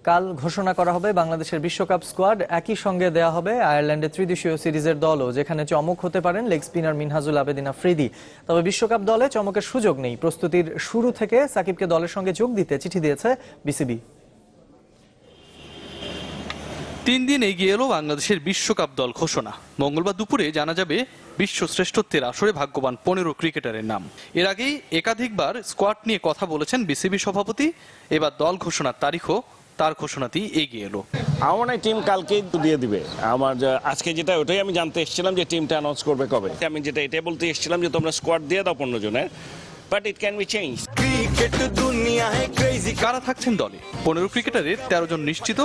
কাল ঘোষণা করা হবে বাংলাদেশের বিশ্বকাপ স্কোয়াড। একই সঙ্গে দেয়া হবে আয়ারল্যান্ডের ত্রিদেশীয় সিরিজের দলও, যেখানে চমক হতে পারেন লেগ স্পিনার মিনহাজুল আবেদিন আফ্রিদি। তবে বিশ্বকাপ দলে চমকের সুযোগ নেই। প্রস্তুতির শুরু থেকে সাকিবকে দলের সঙ্গে যোগ দিতে চিঠি দিয়েছে বিসিবি। 3 দিন এগিয়ে এলো বাংলাদেশের বিশ্বকাপ দল ঘোষণা। মঙ্গলবার দুপুরে জানা যাবে বিশ্ব শ্রেষ্ঠত্বের আসরে ভাগ্যবান 15 ক্রিকেটারের নাম। এর আগেই একাধিকবার স্কোয়াড নিয়ে কথা বলেছেন বিসিবি সভাপতি। এবার দল ঘোষণার তারিখও তার ঘোষণাতেই এগিয়ে এলো। আমার টিম কালকেই দিয়ে দিবে। আমার আজকে যেটা ওটাই আমি জানতে এসেছিলাম যে টিমটা অ্যানাউন্স করবে কবে। আমি যেটা এটাই বলতে এসেছিলাম যে তোমরা স্কোয়াড দিয়ে দাও 15 জনের, but it can be change. কারা থাকছেন দলে? 15 ক্রিকেটারের 13 জন নিশ্চিত।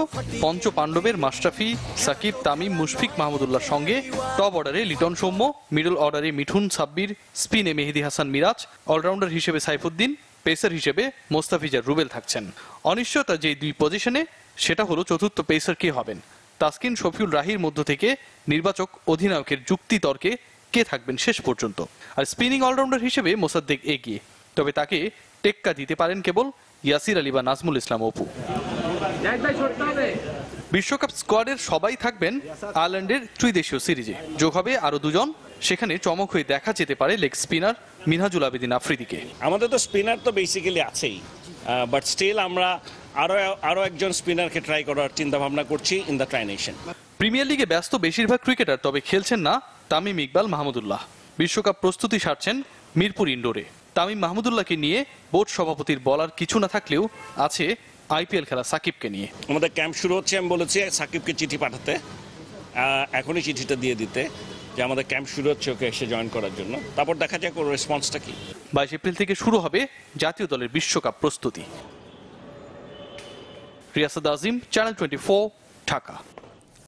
পঞ্চ পাণ্ডবের মাশরাফি, সাকিব, তামিম, মুশফিক মাহমুদুল্লাহর সঙ্গে টপ অর্ডারে লিটন সৌম্য, মিডল অর্ডারে মিঠুন, সাব্বির, স্পিনে মেহেদী হাসান মিরাজ, অলরাউন্ডার হিসেবে সাইফুদ্দিন, পেসার হিসেবে মোস্তাফিজার রুবেল থাকছেন। অনিশ্চয়তা যে 2 পজিশনে, সেটা হলো চতুর্থ পেসার কে হবেন। তাসকিন, শফিউল রাহির মধ্য থেকে নির্বাচক অধিনায়কের যুক্তি তর্কে কে থাকবেন শেষ পর্যন্ত। আর স্পিনিং অলরাউন্ডার হিসেবে মোসাদ্দেক এগিয়ে, তবে তাকে টেক্কা দিতে পারেন কেবল ইয়াসির আলী বা নাজমুল ইসলাম অপু। বিশ্বকাপ স্কোয়াডের সবাই থাকবেন আয়ারল্যান্ডের ত্রিদেশীয় সিরিজে। যোগ হবে আরো 2 জন। সেখানে চমক হয়ে দেখা যেতে পারে লেগ স্পিনার মিনহাজুল আবেদিন আফ্রিদিকে। আমাদের তো স্পিনার তো বেসিক্যালি আছেই, বাট স্টিল আমরা আরো একজন স্পিনারকে ট্রাই করার চিন্তা ভাবনা করছি ইন দ্য ট্রাইনেশন। প্রিমিয়ার লিগে ব্যস্ত বেশিরভাগ ক্রিকেটার, তবে খেলছেন না তামিম, ইকবাল, মাহমুদুল্লাহ। বিশ্বকাপ প্রস্তুতি সারছেন মিরপুর ইন্ডোরে। তামিম মাহমুদুল্লাহকে নিয়ে বোর্ড সভাপতির বলার কিছু না থাকলেও আছে আইপিএল খেলা সাকিবকে নিয়ে। আমাদের ক্যাম্প শুরু হচ্ছে, আমি বলেছি সাকিবকে চিঠি পাঠাতে, এখনই চিঠিটা দিয়ে দিতে যে আমাদের ক্যাম্প শুরু হচ্ছে, ওকে এসে জয়েন করার জন্য। তারপর দেখা যাক ওর রেসপন্সটা কি। 22 এপ্রিল থেকে শুরু হবে জাতীয় দলের বিশ্বকাপ প্রস্তুতি। রিয়াসাদ আজিম, চ্যানেল 24, ঢাকা।